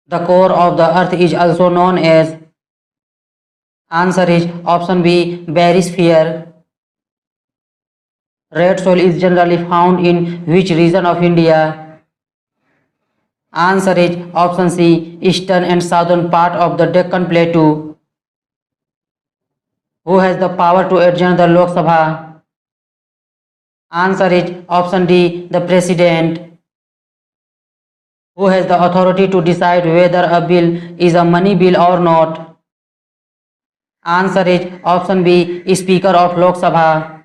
The core of the earth is also known as. Answer is option B, Bariosphere. Red soil is generally found in which region of India? Answer is option C, eastern and southern part of the Deccan Plateau. Who has the power to adjourn the Lok Sabha? Answer is option D, the President. Who has the authority to decide whether a bill is a money bill or not? Answer is option B, Speaker of Lok Sabha.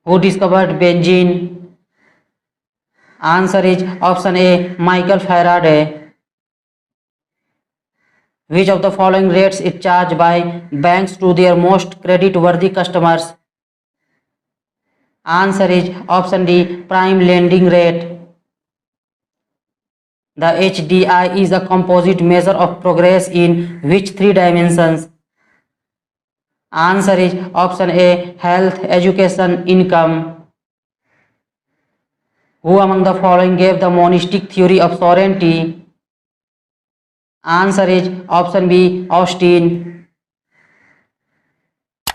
Who discovered benzene? Answer is option A, Michael Faraday. Which of the following rates is charged by banks to their most credit-worthy customers? Answer is option D, prime lending rate. The HDI is a composite measure of progress in which three dimensions? Answer is option A, health, education, income. Who among the following gave the monistic theory of sovereignty? Answer is option B, Austin.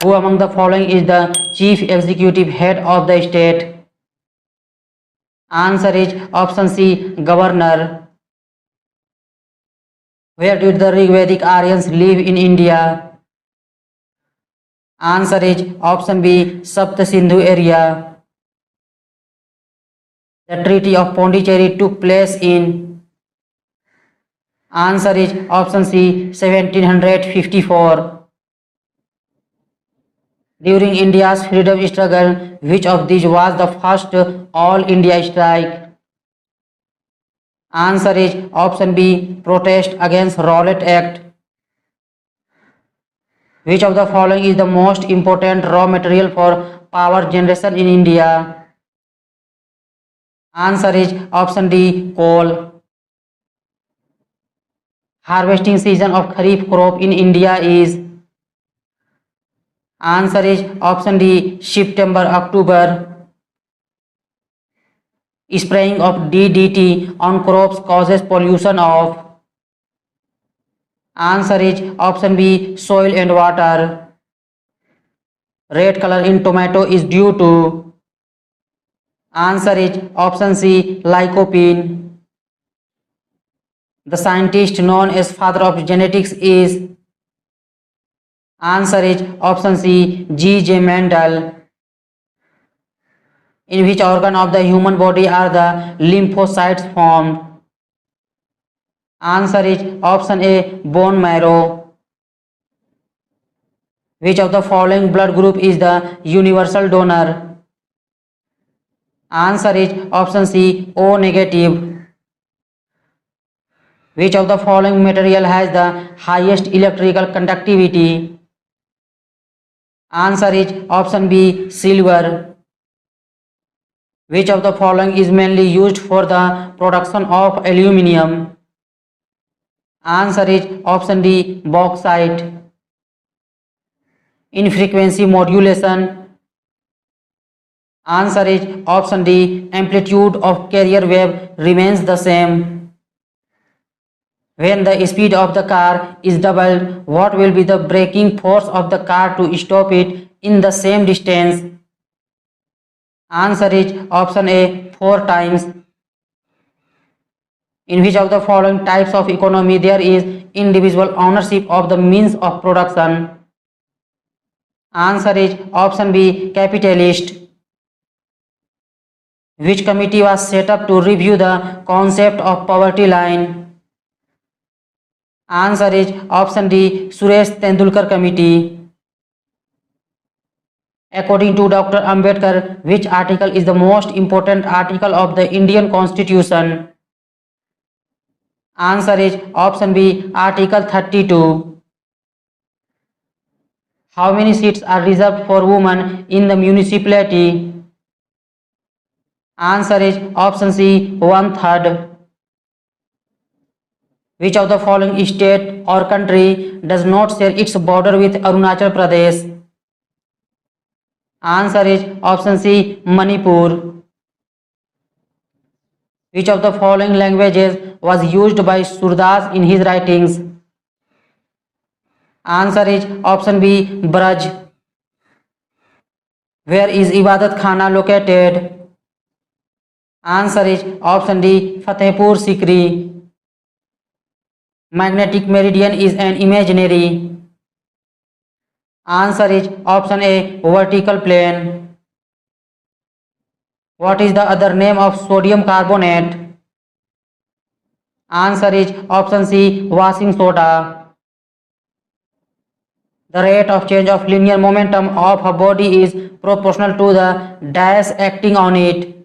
Who among the following is the chief executive head of the state? Answer is option C, governor. Where did the Rigvedic Aryans live in India? Answer is option B, Sapta Sindhu area. The Treaty of Pondicherry took place in. Answer is option C, 1754. During India's freedom struggle, which of these was the first All India strike? Answer is option B, protest against Rowlatt Act. Which of the following is the most important raw material for power generation in India? Answer is option D, coal. Harvesting season of Kharif crop in India is. Answer is option D, September, October. Spraying of DDT on crops causes pollution of. Answer is option B, soil and water. Red color in tomato is due to. Answer is option C, lycopene. The scientist known as father of genetics is. Answer is option C, G.J. Mendel. In which organ of the human body are the lymphocytes formed? Answer is option A, bone marrow. Which of the following blood group is the universal donor? Answer is option C, O negative. Which of the following material has the highest electrical conductivity? Answer is option B, silver. Which of the following is mainly used for the production of aluminium? Answer is option D, bauxite. In frequency modulation, answer is option D, amplitude of carrier wave remains the same. When the speed of the car is doubled, what will be the braking force of the car to stop it in the same distance? Answer is option A, 4 times. In which of the following types of economy there is individual ownership of the means of production? Answer is option B, capitalist. Which committee was set up to review the concept of poverty line? Answer is option D, Suresh Tendulkar Committee. According to Dr. Ambedkar, which article is the most important article of the Indian Constitution? Answer is option B, Article 32. How many seats are reserved for women in the municipality? Answer is option C, 1/3. Which of the following state or country does not share its border with Arunachal Pradesh? Answer is option C, Manipur. Which of the following languages was used by Surdas in his writings? Answer is option B, Braj. Where is Ibadat Khana located? Answer is option D, Fatehpur Sikri. Magnetic meridian is an imaginary. Answer is option A, vertical plane. What is the other name of sodium carbonate? Answer is option C, washing soda. The rate of change of linear momentum of a body is proportional to the dash acting on it.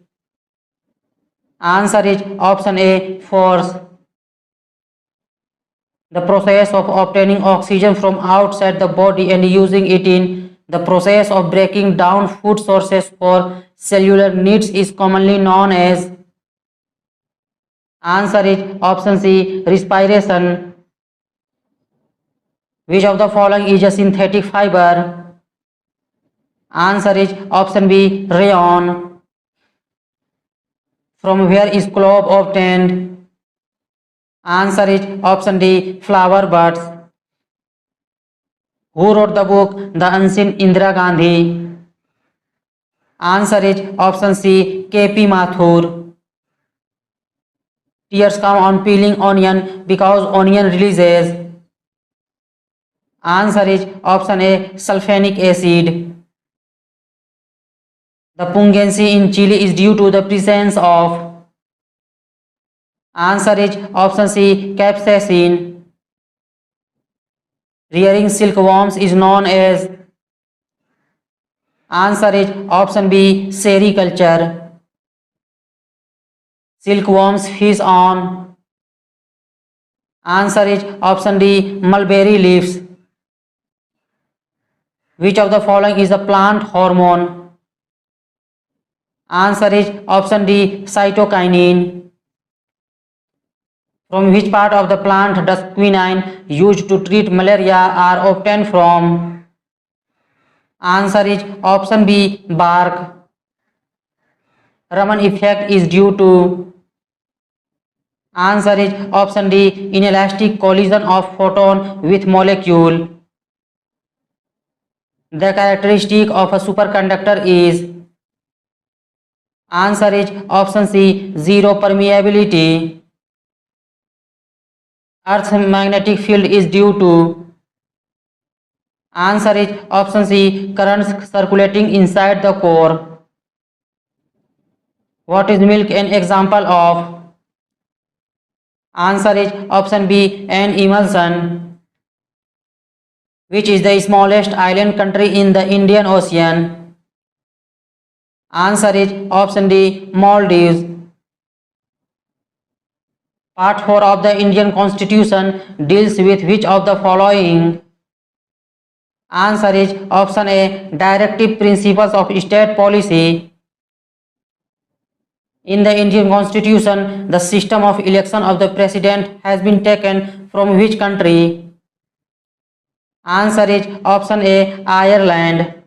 Answer is option A, force. The process of obtaining oxygen from outside the body and using it in the process of breaking down food sources for cellular needs is commonly known as. Answer is option C, respiration. Which of the following is a synthetic fiber? Answer is option B, rayon. From where is clove obtained? Answer is option D, flower buds. Who wrote the book The Unseen Indira Gandhi? Answer is option C, K.P. Mathur. Tears come on peeling onion because onion releases. Answer is option A, sulfanic acid. The pungency in chili is due to the presence of. Answer is option C, capsaicin. Rearing silkworms is known as. Answer is option B, sericulture. Silkworms feed on. Answer is option D, mulberry leaves. Which of the following is a plant hormone? Answer is option D, cytokinin. From which part of the plant does quinine used to treat malaria are obtained from? Answer is option B, bark. Raman effect is due to. Answer is option D, inelastic collision of photon with molecule. The characteristic of a superconductor is. Answer is option C, zero permeability. Earth's magnetic field is due to. Answer is option C, currents circulating inside the core. What is milk an example of? Answer is option B, an emulsion. Which is the smallest island country in the Indian Ocean? Answer is option D, Maldives. Part 4 of the Indian Constitution deals with which of the following? Answer is option A, directive principles of state policy. In the Indian Constitution, the system of election of the president has been taken from which country? Answer is option A, Ireland.